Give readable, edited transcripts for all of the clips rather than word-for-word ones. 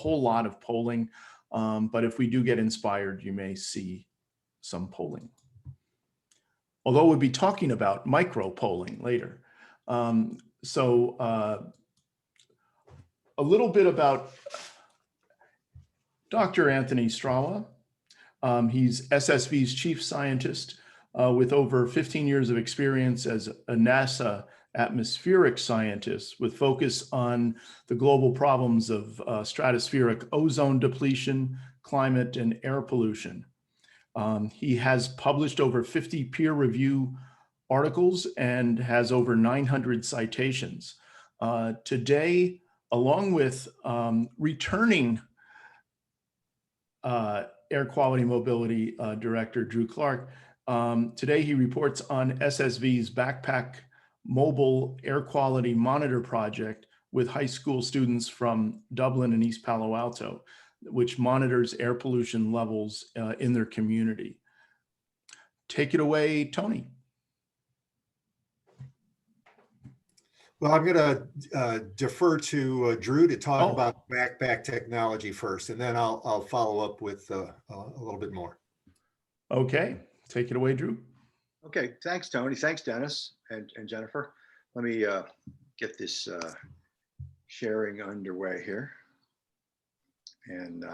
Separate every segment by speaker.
Speaker 1: whole lot of polling, but if we do get inspired, you may see some polling. Although we'll be talking about micro polling later. A little bit about Dr. Anthony Strawa. He's SSV's chief scientist with over 15 years of experience as a NASA atmospheric scientist with focus on the global problems of stratospheric ozone depletion, climate, and air pollution. He has published over 50 peer review articles and has over 900 citations. Today, along with returning Air Quality Mobility Director Drew Clark, today he reports on SSV's BackpAQ Mobile Air Quality Monitor Project with high school students from Dublin and East Palo Alto, which monitors air pollution levels in their community. Take it away, Tony.
Speaker 2: Well, I'm going to defer to Drew to talk about BackpAQ technology first, and then I'll follow up with a little bit more.
Speaker 1: Okay, take it away, Drew.
Speaker 3: Okay, thanks, Tony. Thanks, Dennis and Jennifer. Let me get this sharing underway here. And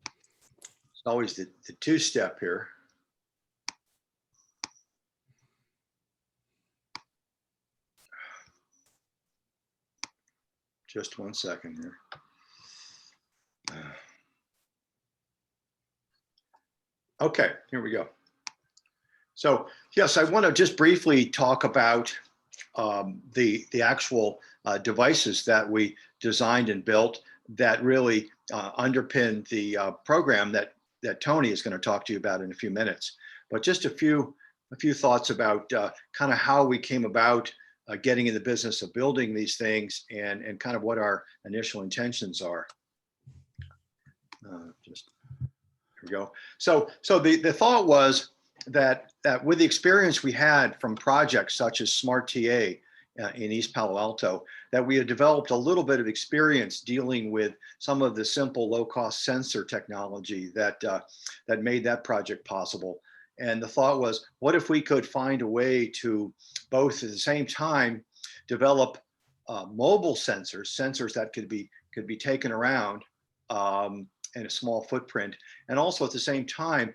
Speaker 3: it's always the two-step here. Just one second here. Okay, here we go. So yes, I want to just briefly talk about the actual devices that we designed and built that really underpin the program that Tony is going to talk to you about in a few minutes. But just a few thoughts about kind of how we came about getting in the business of building these things and kind of what our initial intentions are. Just here we go. So the thought was that with the experience we had from projects such as Smart TA in East Palo Alto, that we had developed a little bit of experience dealing with some of the simple low-cost sensor technology that made that project possible. And the thought was, what if we could find a way to both at the same time develop mobile sensors that could be taken around in a small footprint, and also at the same time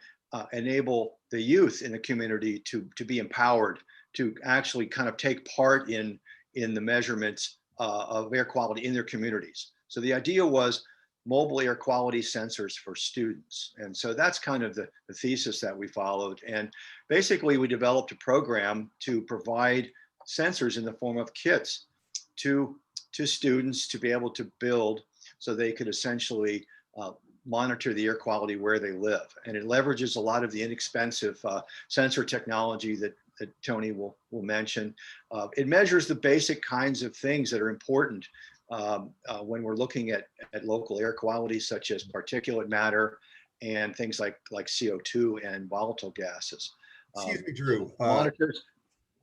Speaker 3: enable the youth in the community to be empowered to actually kind of take part in the measurements of air quality in their communities. So the idea was mobile air quality sensors for students. And so that's kind of the thesis that we followed. And basically we developed a program to provide sensors in the form of kits to students to be able to build so they could essentially monitor the air quality where they live. And it leverages a lot of the inexpensive sensor technology that Tony will mention. It measures the basic kinds of things that are important when we're looking at local air quality, such as particulate matter and things like CO2 and volatile gases.
Speaker 2: Excuse me, Drew.
Speaker 3: Monitors.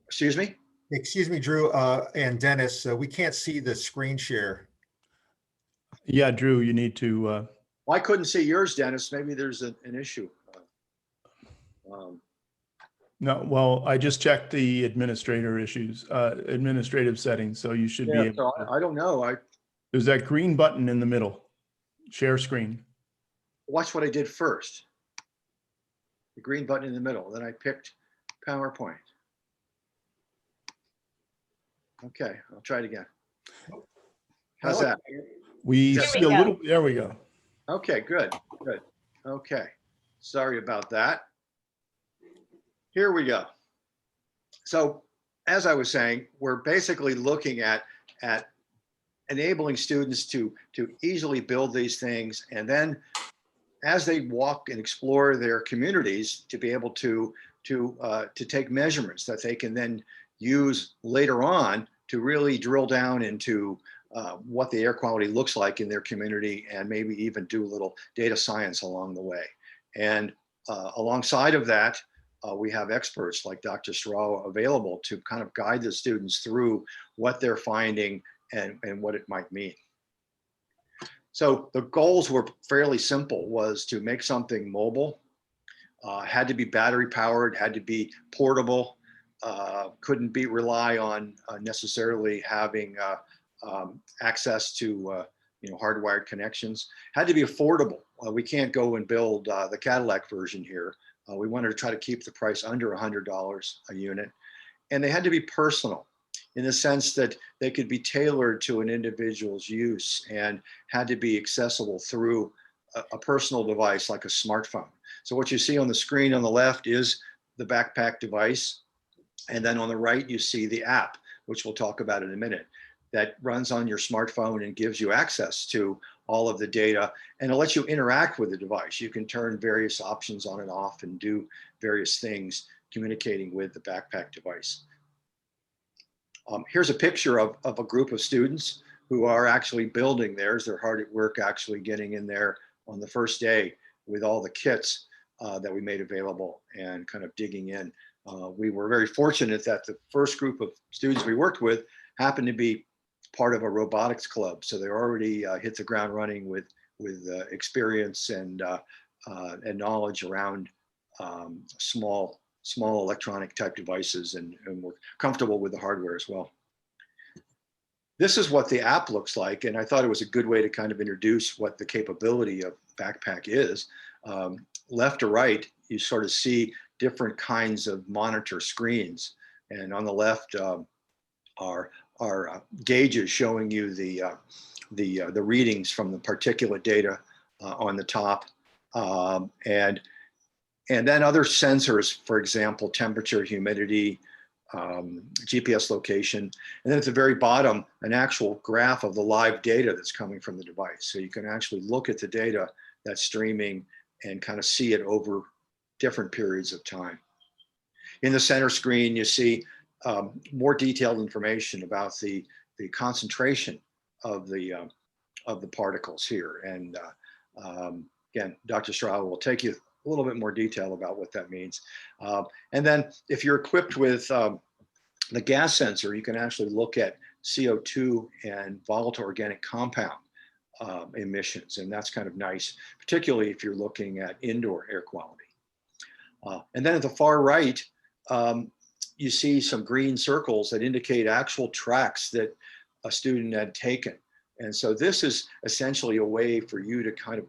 Speaker 3: Excuse me?
Speaker 2: Excuse me, Drew and Dennis. We can't see the screen share.
Speaker 1: Yeah, Drew, you need to.
Speaker 3: Well, I couldn't see yours, Dennis. Maybe there's an issue.
Speaker 1: No, well, I just checked the administrative settings, so you should be able
Speaker 3: to. I don't know.
Speaker 1: There's that green button in the middle, share screen.
Speaker 3: Watch what I did first. The green button in the middle. Then I picked PowerPoint. Okay, I'll try it again. How's that?
Speaker 1: We see a little, there we go.
Speaker 3: Okay, good. Okay, sorry about that. Here we go. So as I was saying, we're basically looking at enabling students to easily build these things, and then as they walk and explore their communities, to be able to take measurements that they can then use later on to really drill down into what the air quality looks like in their community, and maybe even do a little data science along the way. And alongside of that, we have experts like Dr. Strawa available to kind of guide the students through what they're finding and what it might mean. So the goals were fairly simple, was to make something mobile, had to be battery powered, had to be portable, couldn't rely on necessarily having access to hardwired connections, had to be affordable. We can't go and build the Cadillac version here. We wanted to try to keep the price under $100 a unit. And they had to be personal in the sense that they could be tailored to an individual's use and had to be accessible through a personal device like a smartphone. So what you see on the screen on the left is the BackpAQ device. And then on the right, you see the app, which we'll talk about in a minute, that runs on your smartphone and gives you access to all of the data, and it lets you interact with the device. You can turn various options on and off and do various things communicating with the BackpAQ device. Here's a picture of a group of students who are actually building theirs. They're hard at work actually getting in there on the first day with all the kits that we made available and kind of digging in. We were very fortunate that the first group of students we worked with happened to be part of a robotics club. So they already hit the ground running with experience and knowledge around small electronic type devices, and were comfortable with the hardware as well. This is what the app looks like, and I thought it was a good way to kind of introduce what the capability of BackpAQ is. Left to right, you sort of see different kinds of monitor screens, and on the left are gauges showing you the readings from the particulate data on the top, and then other sensors, for example, temperature, humidity, GPS location, and then at the very bottom, an actual graph of the live data that's coming from the device. So you can actually look at the data that's streaming and kind of see it over different periods of time. In the center screen, you see more detailed information about the concentration of the particles here. And again, Dr. Strawa will take you a little bit more detail about what that means. And then if you're equipped with the gas sensor, you can actually look at CO2 and volatile organic compound emissions. And that's kind of nice, particularly if you're looking at indoor air quality. And then at the far right, you see some green circles that indicate actual tracks that a student had taken. And so this is essentially a way for you to kind of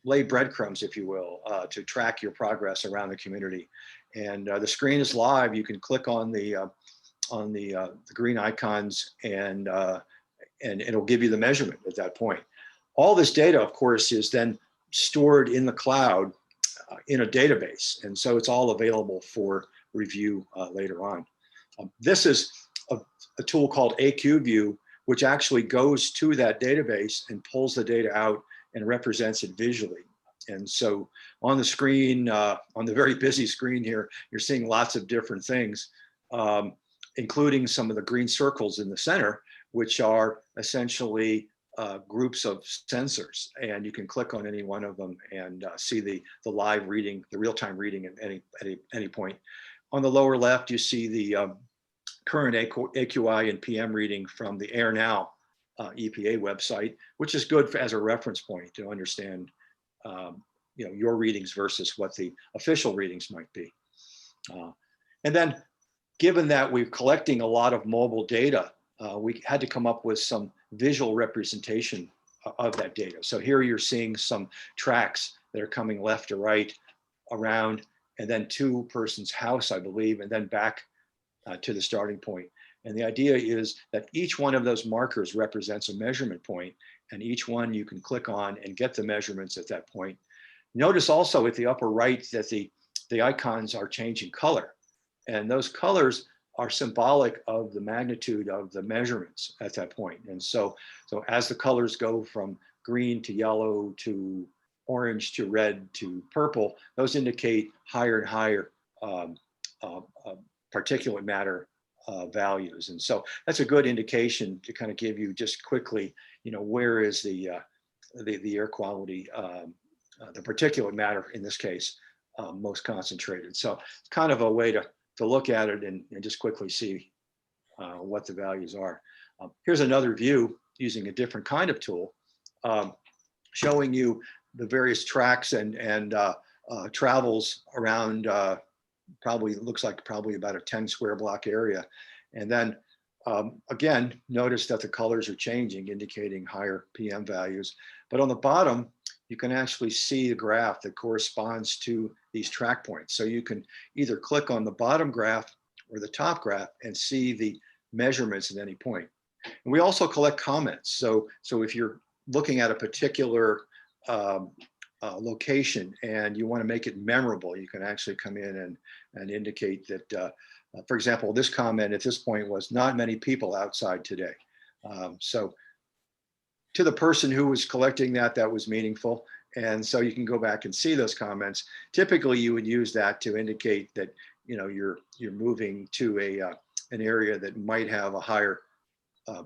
Speaker 3: lay breadcrumbs, if you will, to track your progress around the community. And the screen is live. You can click on the green icons, and it'll give you the measurement at that point. All this data, of course, is then stored in the cloud in a database. And so it's all available for review later on. This is a tool called AQView, which actually goes to that database and pulls the data out and represents it visually. And so on the screen, on the very busy screen here, you're seeing lots of different things, including some of the green circles in the center, which are essentially groups of sensors. And you can click on any one of them and see the live reading, the real-time reading at any point. On the lower left, you see the current AQI and PM reading from the Air Now EPA website, which is good as a reference point to understand your readings versus what the official readings might be. And then given that we're collecting a lot of mobile data, we had to come up with some visual representation of that data. So here you're seeing some tracks that are coming left to right around, and then to a person's house, I believe, and then back to the starting point. And the idea is that each one of those markers represents a measurement point, and each one you can click on and get the measurements at that point. Notice also at the upper right that the icons are changing color, and those colors are symbolic of the magnitude of the measurements at that point. And so as the colors go from green to yellow to orange to red to purple, those indicate higher and higher particulate matter values. And so that's a good indication to kind of give you just quickly, where is the air quality, the particulate matter in this case, most concentrated. So it's kind of a way to look at it and just quickly see what the values are. Here's another view using a different kind of tool. showing you the various tracks and travels around probably looks like probably about a 10 square block area. And then again, notice that the colors are changing, indicating higher PM values. But on the bottom, you can actually see the graph that corresponds to these track points. So you can either click on the bottom graph or the top graph and see the measurements at any point. And we also collect comments. So if you're looking at a particular location and you want to make it memorable, you can actually come in and indicate that, for example, this comment at this point was not many people outside today. So to the person who was collecting that, that was meaningful. And so you can go back and see those comments. Typically, you would use that to indicate that you're moving to an area that might have a higher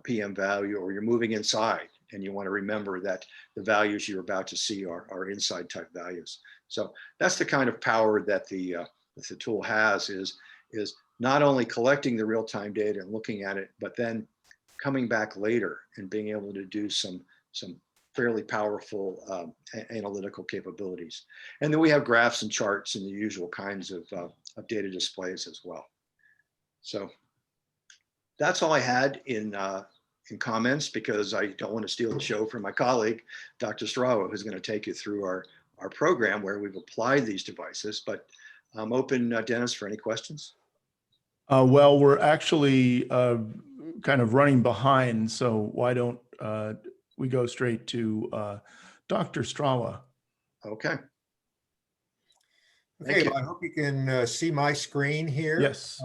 Speaker 3: PM value, or you're moving inside and you want to remember that the values you're about to see are inside type values. So that's the kind of power that the tool has, is not only collecting the real-time data and looking at it, but then coming back later and being able to do some fairly powerful analytical capabilities. And then we have graphs and charts and the usual kinds of data displays as well. So that's all I had in comments, because I don't want to steal the show from my colleague, Dr. Strawa, who's going to take you through our program where we've applied these devices. But I'm open, Dennis, for any questions.
Speaker 1: Well, we're actually kind of running behind, so why don't we go straight to Dr. Strawa?
Speaker 3: Okay.
Speaker 2: Okay, well, I hope you can see my screen here.
Speaker 1: Yes.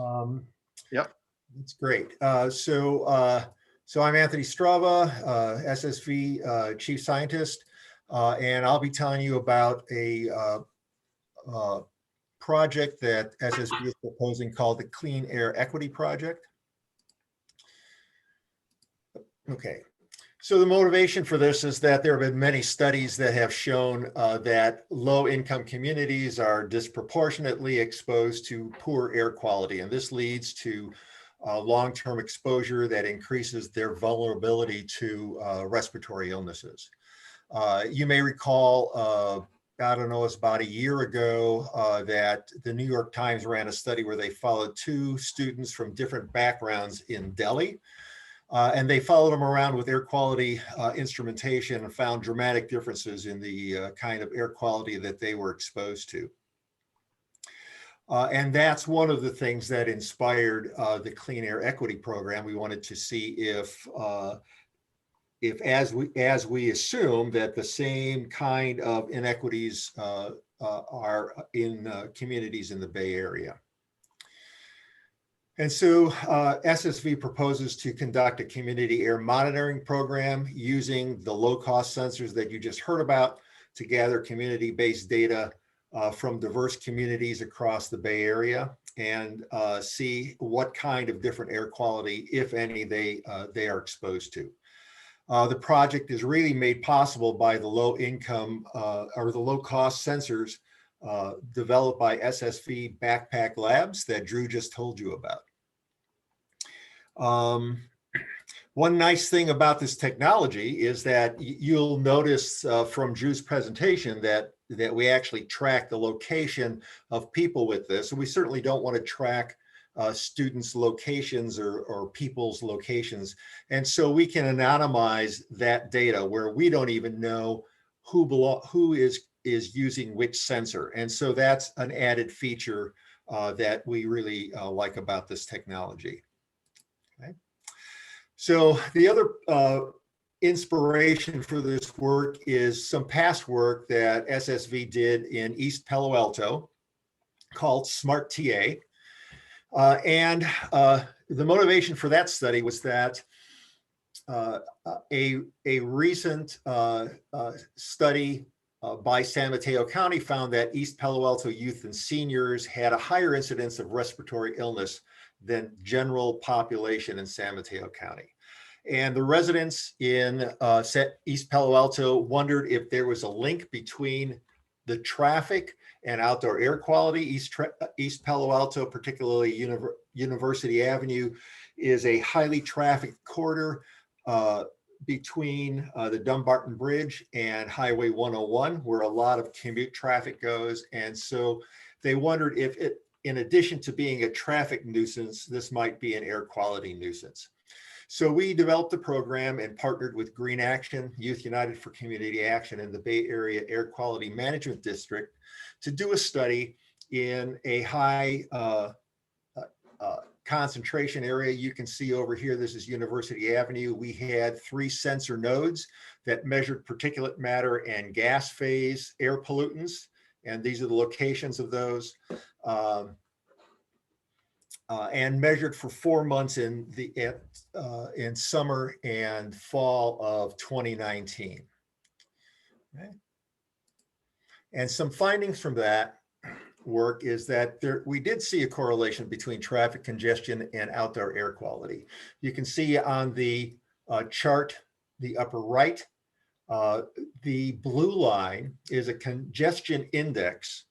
Speaker 3: Yep.
Speaker 2: That's great. So I'm Anthony Strawa, SSV Chief Scientist, and I'll be telling you about a project that SSV is proposing called the Clean Air Equity Project. Okay, so the motivation for this is that there have been many studies that have shown that low-income communities are disproportionately exposed to poor air quality, and this leads to long-term exposure that increases their vulnerability to respiratory illnesses. You may recall, I don't know, it's about a year ago that the New York Times ran a study where they followed 2 students from different backgrounds in Delhi. And they followed them around with air quality instrumentation and found dramatic differences in the kind of air quality that they were exposed to. And that's one of the things that inspired the Clean Air Equity Program. We wanted to see if as we assume that the same kind of inequities are in communities in the Bay Area. And so SSV proposes to conduct a community air monitoring program using the low-cost sensors that you just heard about to gather community-based data from diverse communities across the Bay Area and see what kind of different air quality, if any, they are exposed to. The project is really made possible by the low-income or the low-cost sensors developed by SSV BackpAQ labs that Drew just told you about. One nice thing about this technology is that you'll notice from Drew's presentation that we actually track the location of people with this. And we certainly don't want to track students' locations or people's locations. And so we can anonymize that data where we don't even know who is using which sensor. And so that's an added feature that we really like about this technology. Okay. So the other inspiration for this work is some past work that SSV did in East Palo Alto called Smart TA. And the motivation for that study was that a recent study by San Mateo County found that East Palo Alto youth and seniors had a higher incidence of respiratory illness than general population in San Mateo County. And the residents in East Palo Alto wondered if there was a link between the traffic and outdoor air quality. East Palo Alto, particularly University Avenue, is a highly trafficked corridor. between the Dumbarton Bridge and Highway 101, where a lot of commute traffic goes. And so they wondered if it, in addition to being a traffic nuisance, this might be an air quality nuisance. So we developed a program and partnered with Green Action, Youth United for Community Action, and the Bay Area Air Quality Management District to do a study in a high concentration area. You can see over here, this is University Avenue. We had 3 sensor nodes that measured particulate matter and gas phase air pollutants. And these are the locations of those. And measured for 4 months in summer and fall of 2019. Okay. And some findings from that work is that we did see a correlation between traffic congestion and outdoor air quality. You can see on the chart, the upper right, the blue line is a congestion index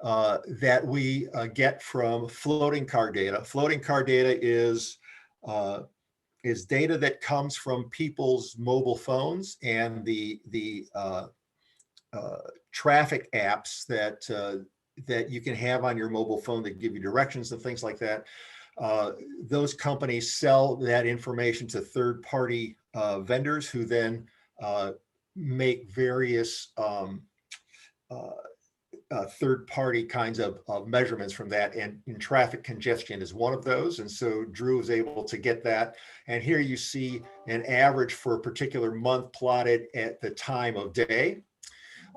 Speaker 2: that we get from floating car data. Floating car data is data that comes from people's mobile phones and the traffic apps that you can have on your mobile phone that give you directions and things like that. Those companies sell that information to third-party vendors who then make various third-party kinds of measurements from that, and traffic congestion is one of those. And so Drew was able to get that. And here you see an average for a particular month plotted at the time of day.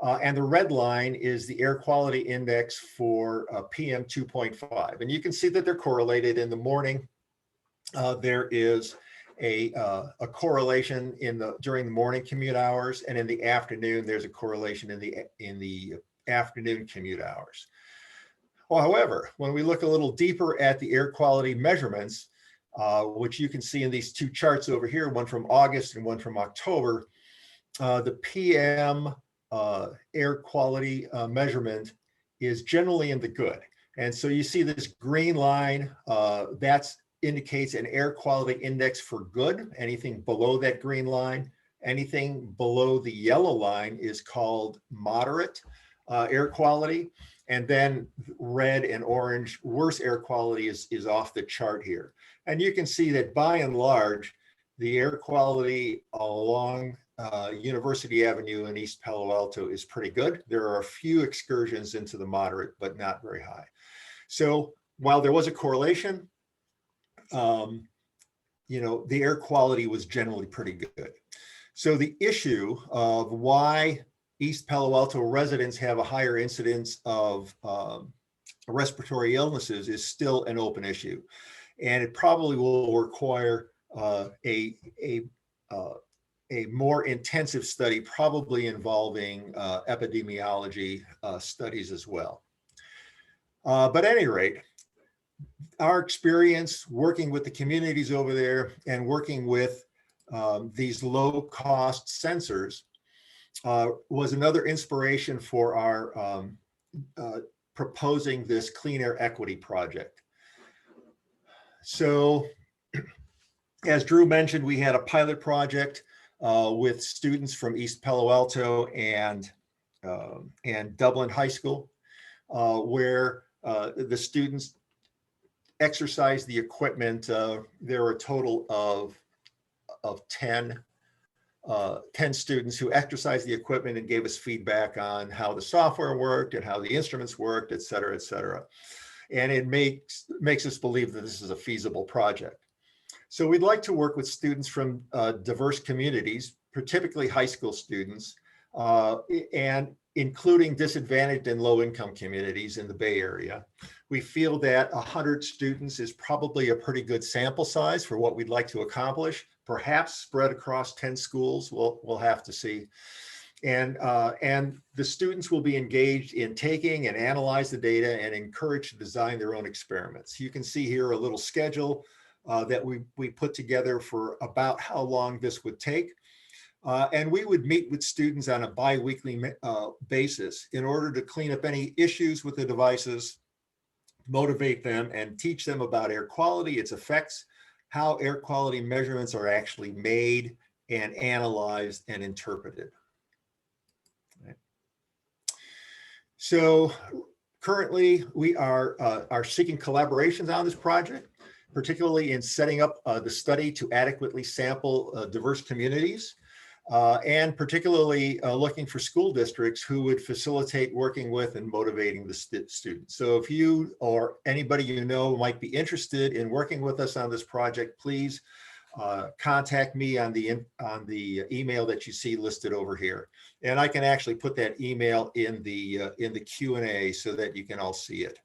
Speaker 2: And the red line is the air quality index for PM 2.5. And you can see that they're correlated. In the morning. There is a correlation during the morning commute hours, and in the afternoon, there's a correlation in the afternoon commute hours. Well, however, when we look a little deeper at the air quality measurements, which you can see in these 2 charts over here, one from August and one from October, the PM air quality measurement is generally in the good. And so you see this green line, that indicates an air quality index for good. Anything below that green line, anything below the yellow line is called moderate air quality. And then red and orange, worse air quality is off the chart here. And you can see that by and large, the air quality along University Avenue in East Palo Alto is pretty good. There are a few excursions into the moderate, but not very high. So while there was a correlation, the air quality was generally pretty good. So the issue of why East Palo Alto residents have a higher incidence of respiratory illnesses is still an open issue. And it probably will require a more intensive study, probably involving epidemiology studies as well. But at any rate, our experience working with the communities over there and working with these low-cost sensors was another inspiration for our proposing this clean air equity project. So, as Drew mentioned, we had a pilot project with students from East Palo Alto and Dublin High School, where the students exercised the equipment. There were a total of 10 students who exercised the equipment and gave us feedback on how the software worked and how the instruments worked, et cetera, et cetera. And it makes us believe that this is a feasible project. So we'd like to work with students from diverse communities, typically high school students, and including disadvantaged and low-income communities in the Bay Area. We feel that 100 students is probably a pretty good sample size for what we'd like to accomplish, perhaps spread across 10 schools. We'll have to see. And the students will be engaged in taking and analyze the data and encouraged to design their own experiments. You can see here a little schedule that we put together for about how long this would take. And we would meet with students on a bi-weekly basis in order to clean up any issues with the devices, motivate them, and teach them about air quality, its effects, how air quality measurements are actually made, and analyzed and interpreted. Right. So currently we are seeking collaborations on this project, particularly in setting up the study to adequately sample diverse communities. And particularly looking for school districts who would facilitate working with and motivating the students. So if you or anybody you know might be interested in working with us on this project, please contact me on the email that you see listed over here. And I can actually put that email in the Q&A so that you can all see it.